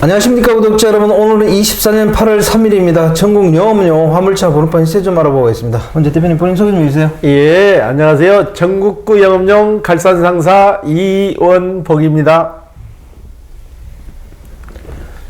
안녕하십니까 구독자 여러분, 오늘은 24년 8월 3일입니다. 전국 영업용 화물차 번호판 시세 좀 알아보겠습니다. 먼저 대표님 본인 소개 좀 해주세요. 예, 안녕하세요. 전국구 영업용 갈산상사 이원복입니다.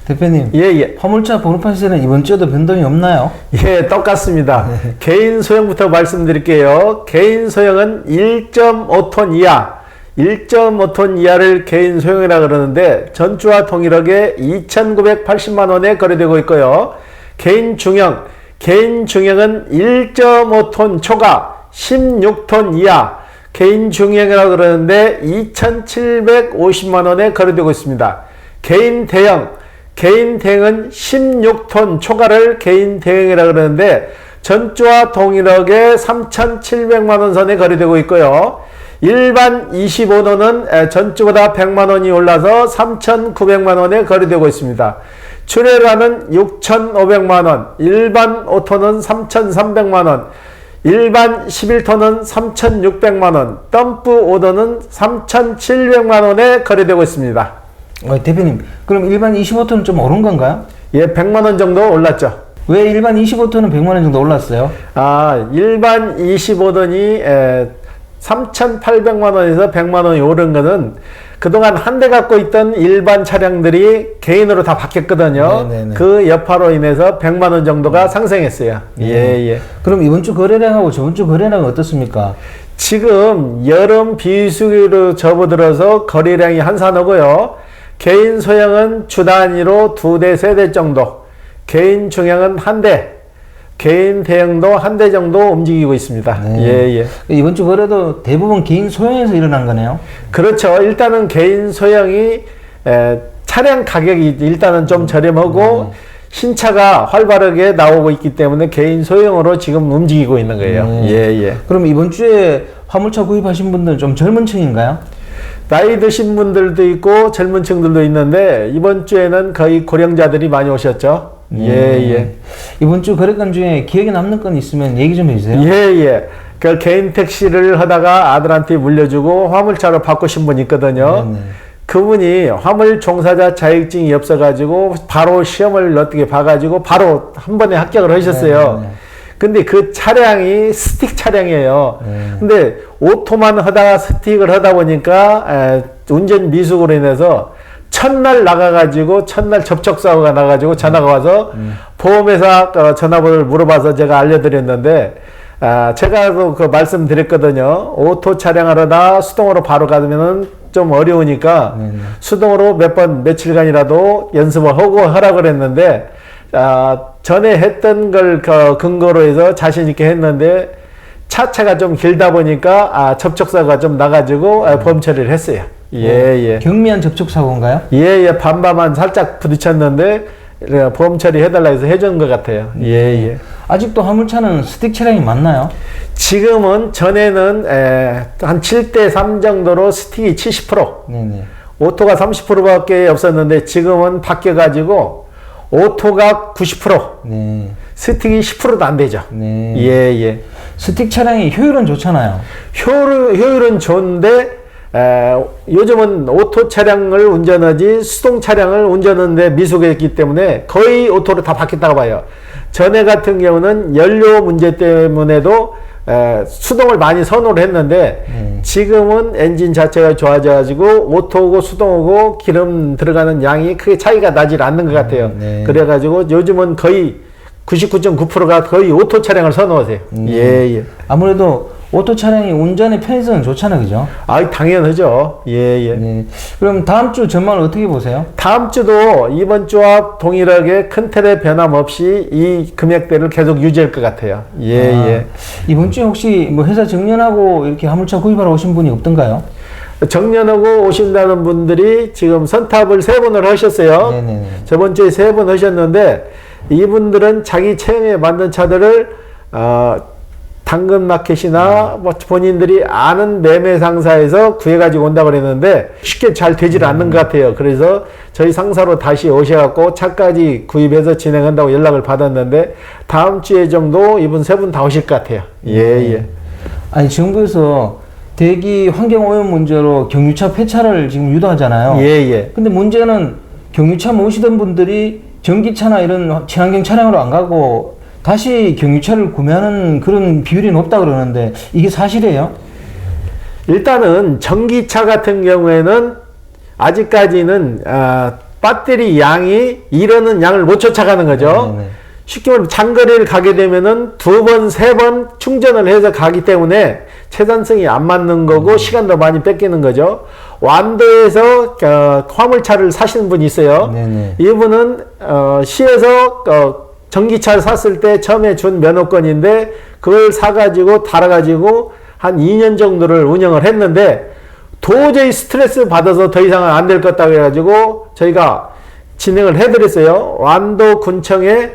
대표님, 예. 화물차 번호판 시세는 이번 주에도 변동이 없나요? 예, 똑같습니다. 개인 소형부터 말씀드릴게요. 개인 소형은 1.5톤 이하, 1.5톤 이하를 개인 소형이라 그러는데 전주와 동일하게 2,980만원에 거래되고 있고요. 개인 중형, 개인 중형은 1.5톤 초과 16톤 이하 개인 중형이라 그러는데 2,750만원에 거래되고 있습니다. 개인 대형, 개인 대형은 16톤 초과를 개인 대형이라 그러는데 전주와 동일하게 3,700만원 선에 거래되고 있고요. 일반 25톤은 전주보다 100만원이 올라서 3,900만원에 거래되고 있습니다. 출애라는 6,500만원, 일반 5톤은 3,300만원, 일반 11톤은 3,600만원, 덤프 오더는 3,700만원에 거래되고 있습니다. 대표님, 그럼 일반 25톤은 좀 오른 건가요? 예, 100만원 정도 올랐죠. 왜 일반 25톤은 100만원 정도 올랐어요? 일반 25톤이 3,800만원에서 100만원이 오른 것은 그동안 한 대 갖고 있던 일반 차량들이 개인으로 다 바뀌었거든요. 네네네. 그 여파로 인해서 100만원 정도가 상승했어요. 예. 그럼 이번 주 거래량하고 저번 주 거래량은 어떻습니까? 지금 여름 비수기로 접어들어서 거래량이 한산하고요. 개인 소형은 주 단위로 2대, 3대 정도, 개인 중형은 1대, 개인 대형도 1대 정도 움직이고 있습니다. 예. 이번 주 거래도 대부분 개인 소형에서 일어난 거네요. 그렇죠. 일단은 개인 소형이 차량 가격이 일단은 좀 저렴하고 신차가 활발하게 나오고 있기 때문에 개인 소형으로 지금 움직이고 있는 거예요. 예. 그럼 이번 주에 화물차 구입하신 분들은 좀 젊은 층인가요? 나이 드신 분들도 있고 젊은 층들도 있는데 이번 주에는 거의 고령자들이 많이 오셨죠. 예. 이번 주 거래건 중에 기억에 남는 건 있으면 얘기 좀 해주세요. 예. 그 개인 택시를 하다가 아들한테 물려주고 화물차로 바꾸신 분이 있거든요. 네네. 그분이 화물 종사자 자격증이 없어가지고 바로 시험을 어떻게 봐가지고 바로 한 번에 합격을 하셨어요. 네네. 근데 그 차량이 스틱 차량이에요. 근데 오토만 하다가 스틱을 하다 보니까 운전 미숙으로 인해서 첫날 나가가지고 첫날 접촉사고가 나가지고 전화가 와서 보험회사 전화번호를 물어봐서 제가 알려드렸는데 제가 그 말씀드렸거든요. 오토 차량하러다 수동으로 바로 가면은 좀 어려우니까 수동으로 며칠간이라도 연습을 하고 하라고 그랬는데 전에 했던 걸 근거로 해서 자신 있게 했는데 차체가 좀 길다 보니까 접촉사고가 좀 나가지고 보험 처리를 했어요. 예. 경미한 접촉 사고인가요? 예. 반바만 살짝 부딪혔는데 보험 처리 해달라 해서 해준 것 같아요. 예. 아직도 화물차는 스틱 차량이 많나요? 지금은 전에는 한 7대 3 정도로 스틱이 70%, 네네. 오토가 30%밖에 없었는데 지금은 바뀌어가지고 오토가 90%, 네. 스틱이 10%도 안 되죠. 네. 예. 스틱 차량이 효율은 좋잖아요. 효율은 좋은데 요즘은 오토 차량을 운전하지 수동 차량을 운전하는데 미숙했기 때문에 거의 오토로 다 바뀌었다고 봐요. 전에 같은 경우는 연료 문제 때문에도 수동을 많이 선호를 했는데 지금은 엔진 자체가 좋아져 가지고 오토고 수동하고 기름 들어가는 양이 크게 차이가 나질 않는 것 같아요. 그래 가지고 요즘은 거의 99.9%가 거의 오토 차량을 선호하세요. 예. 아무래도 오토 차량이 운전의 편의성은 좋잖아요, 그죠? 당연하죠. 예. 네. 그럼 다음 주 전망을 어떻게 보세요? 다음 주도 이번 주와 동일하게 큰 틀의 변함 없이 이 금액대를 계속 유지할 것 같아요. 예. 이번 주에 혹시 뭐 회사 정년하고 이렇게 화물차 구입하러 오신 분이 없던가요? 정년하고 오신다는 분들이 지금 선탑을 3번을 하셨어요. 네네. 저번 주에 3번 하셨는데 이분들은 자기 체형에 맞는 차들을 당근마켓이나 뭐 본인들이 아는 매매 상사에서 구해가지고 온다고 그랬는데 쉽게 잘 되질 않는 것 같아요. 그래서 저희 상사로 다시 오셔갖고 차까지 구입해서 진행한다고 연락을 받았는데 다음 주에 정도 이분 3분 다 오실 것 같아요. 예. 아니, 정부에서 대기 환경 오염 문제로 경유차 폐차를 지금 유도하잖아요. 예. 근데 문제는 경유차 모시던 분들이 전기차나 이런 친환경 차량으로 안 가고 다시 경유차를 구매하는 그런 비율이 높다 그러는데 이게 사실이에요? 일단은 전기차 같은 경우에는 아직까지는 배터리 양이 이르는 양을 못 쫓아가는 거죠. 네네. 쉽게 말하면 장거리를 가게 되면은 2번, 3번 충전을 해서 가기 때문에 채단성이 안 맞는 거고 시간도 많이 뺏기는 거죠. 완도에서 화물차를 사시는 분이 있어요. 네네. 이분은 시에서 전기차를 샀을 때 처음에 준 면허권인데 그걸 사가지고 달아가지고 한 2년 정도를 운영을 했는데 도저히 스트레스 받아서 더 이상은 안 될 것 같다고 해가지고 저희가 진행을 해드렸어요. 완도 군청에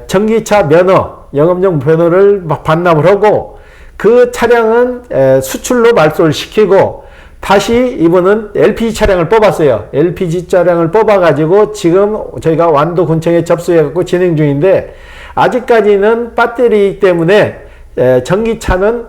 전기차 면허, 영업용 면허를 반납을 하고 그 차량은 수출로 말소를 시키고 다시 이분은 LPG 차량을 뽑았어요. LPG 차량을 뽑아가지고 지금 저희가 완도 군청에 접수해갖고 진행 중인데 아직까지는 배터리 때문에 전기차는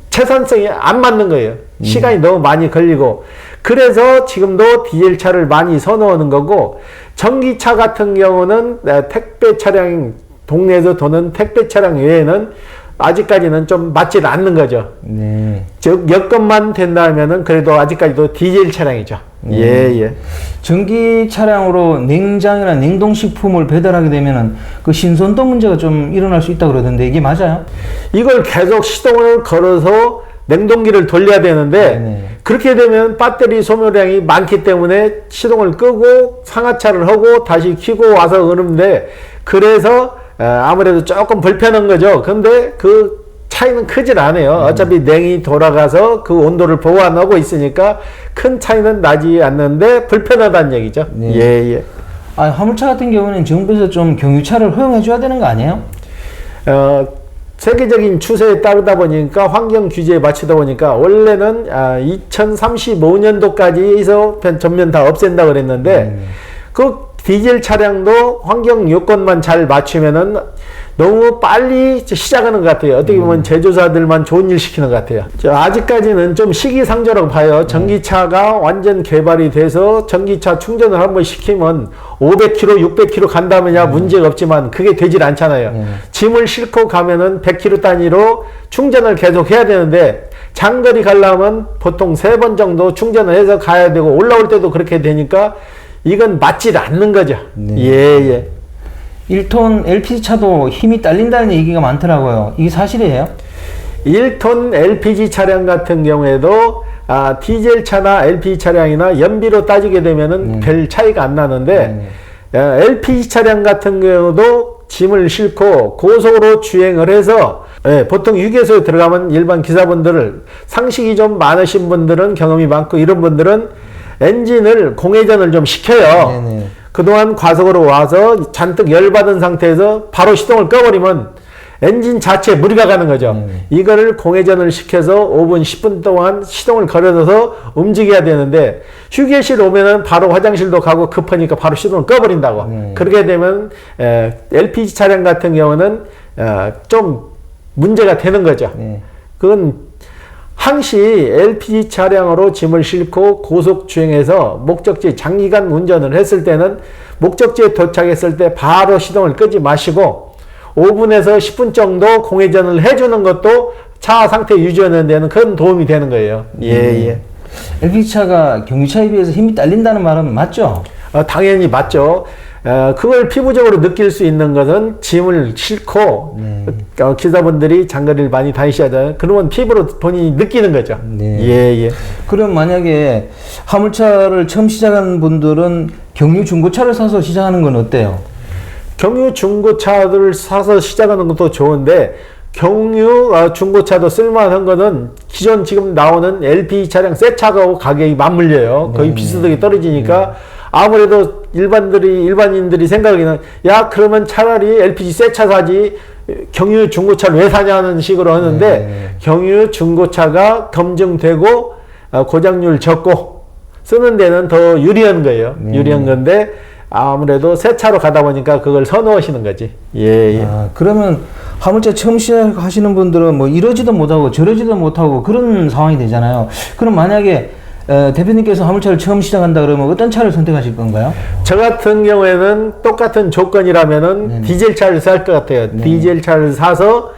채산성이 안 맞는 거예요. 시간이 너무 많이 걸리고 그래서 지금도 디젤차를 많이 선호하는 거고 전기차 같은 경우는 택배 차량 동네에서 도는 택배 차량 외에는 아직까지는 좀 맞지 않는 거죠. 네. 즉 여건만 된다면은 그래도 아직까지도 디젤 차량이죠. 예. 전기 차량으로 냉장이나 냉동식품을 배달하게 되면은 그 신선도 문제가 좀 일어날 수 있다 그러던데 이게 맞아요? 이걸 계속 시동을 걸어서 냉동기를 돌려야 되는데 네네. 그렇게 되면 배터리 소모량이 많기 때문에 시동을 끄고 상하차를 하고 다시 켜고 와서 그러는데 그래서 아무래도 조금 불편한 거죠. 근데 그 차이는 크질 않아요. 어차피 냉이 돌아가서 그 온도를 보완하고 있으니까 큰 차이는 나지 않는데 불편하다는 얘기죠. 네. 예. 화물차 같은 경우는 정부에서 좀 경유차를 허용해 줘야 되는 거 아니에요? 세계적인 추세에 따르다 보니까 환경 규제에 맞추다 보니까 원래는 2035년도까지 해서 전면 다 없앤다 그랬는데 그 디젤 차량도 환경 요건만 잘 맞추면은 너무 빨리 시작하는 것 같아요. 어떻게 보면 제조사들만 좋은 일 시키는 것 같아요. 아직까지는 좀 시기상조라고 봐요. 전기차가 완전 개발이 돼서 전기차 충전을 한번 시키면 500km, 600km 간다면야 문제가 없지만 그게 되질 않잖아요. 짐을 싣고 가면은 100km 단위로 충전을 계속 해야 되는데 장거리 가려면 보통 3번 정도 충전을 해서 가야 되고 올라올 때도 그렇게 되니까 이건 맞질 않는 거죠. 네. 예. 1톤 LPG 차도 힘이 딸린다는 얘기가 많더라고요. 이게 사실이에요? 1톤 LPG 차량 같은 경우에도 디젤 차나 LPG 차량이나 연비로 따지게 되면은 별 차이가 안 나는데 LPG 차량 같은 경우도 짐을 싣고 고속으로 주행을 해서 보통 휴게소에 들어가면 일반 기사분들을 상식이 좀 많으신 분들은 경험이 많고 이런 분들은 엔진을 공회전을 좀 시켜요. 네네. 그동안 과속으로 와서 잔뜩 열받은 상태에서 바로 시동을 꺼버리면 엔진 자체에 무리가 가는 거죠. 이거를 공회전을 시켜서 5분, 10분 동안 시동을 걸어서 움직여야 되는데 휴게실 오면은 바로 화장실도 가고 급하니까 바로 시동을 꺼버린다고. 그렇게 되면 LPG 차량 같은 경우는 좀 문제가 되는 거죠. 그건 항시 LPG 차량으로 짐을 싣고 고속 주행해서 목적지 장기간 운전을 했을 때는 목적지에 도착했을 때 바로 시동을 끄지 마시고 5분에서 10분 정도 공회전을 해주는 것도 차 상태 유지하는 데는 큰 도움이 되는 거예요. 예. LPG차가 경유차에 비해서 힘이 딸린다는 말은 맞죠? 당연히 맞죠. 그걸 피부적으로 느낄 수 있는 것은 짐을 싣고 기사분들이 장거리를 많이 다니셔야 그러면 피부로 본인이 느끼는 거죠. 예. 그럼 만약에 화물차를 처음 시작하는 분들은 경유 중고차를 사서 시작하는 건 어때요? 경유 중고차를 사서 시작하는 것도 좋은데 경유 중고차도 쓸만한 거는 기존 지금 나오는 LPG 차량 새 차하고 가격이 맞물려요. 거의 비슷하게 떨어지니까 아무래도 일반인들이 생각하기는 야 그러면 차라리 LPG 새 차 사지 경유 중고차를 왜 사냐는 식으로 하는데 경유 중고차가 검증되고 고장률 적고 쓰는 데는 더 유리한 거예요. 유리한 건데 아무래도 새 차로 가다 보니까 그걸 선호하시는 거지. 예. 그러면 화물차 처음 시작하시는 분들은 뭐 이러지도 못하고 저러지도 못하고 그런 상황이 되잖아요. 그럼 만약에 대표님께서 화물차를 처음 시작한다 그러면 어떤 차를 선택하실 건가요? 저 같은 경우에는 똑같은 조건이라면은 네네. 디젤 차를 살 것 같아요. 네네. 디젤 차를 사서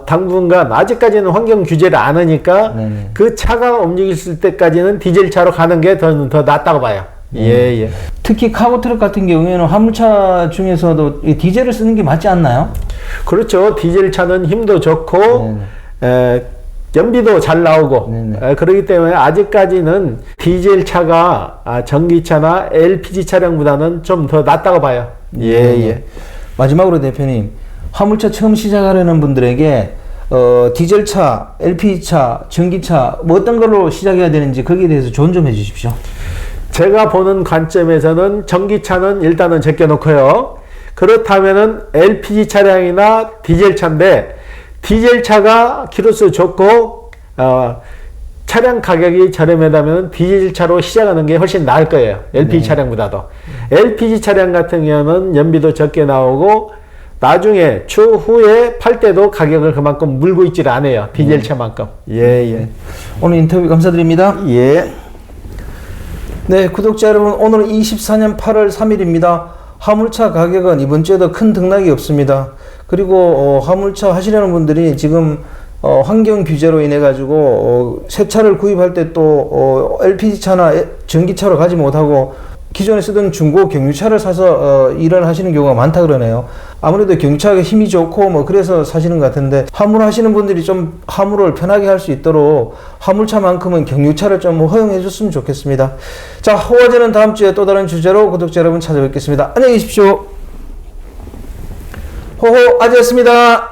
당분간 아직까지는 환경 규제를 안 하니까 네네. 그 차가 움직일 때까지는 디젤 차로 가는 게 더 낫다고 봐요. 예, 예. 특히 카고트럭 같은 경우에는 화물차 중에서도 이 디젤을 쓰는 게 맞지 않나요? 그렇죠. 디젤 차는 힘도 좋고 연비도 잘 나오고 네네. 그렇기 때문에 아직까지는 디젤 차가 전기차나 LPG 차량보다는 좀 더 낫다고 봐요. 예, 예. 마지막으로 대표님, 화물차 처음 시작하려는 분들에게 디젤차, LPG차, 전기차 뭐 어떤 걸로 시작해야 되는지 거기에 대해서 조언 좀 해주십시오. 제가 보는 관점에서는 전기차는 일단은 제껴놓고요. 그렇다면은 LPG 차량이나 디젤 차인데 디젤 차가 키로수 좋고 차량 가격이 저렴하다면 디젤 차로 시작하는 게 훨씬 나을 거예요. LPG 차량보다도. LPG 차량 같은 경우는 연비도 적게 나오고 나중에 추후에 팔 때도 가격을 그만큼 물고 있질 않아요. 디젤 차만큼. 예, 예. 오늘 인터뷰 감사드립니다. 예. 네, 구독자 여러분, 오늘은 24년 8월 3일입니다. 화물차 가격은 이번 주에도 큰 등락이 없습니다. 그리고 화물차 하시려는 분들이 지금 환경 규제로 인해 가지고 새 차를 구입할 때 또 LPG 차나 전기차로 가지 못하고 기존에 쓰던 중고 경유차를 사서 일을 하시는 경우가 많다 그러네요. 아무래도 경유차가 힘이 좋고 뭐 그래서 사시는 것 같은데, 화물 하시는 분들이 좀 화물을 편하게 할 수 있도록 화물차만큼은 경유차를 좀 허용해 줬으면 좋겠습니다. 자, 호화제는 다음 주에 또 다른 주제로 구독자 여러분 찾아뵙겠습니다. 안녕히 계십시오. 호호 아재였습니다.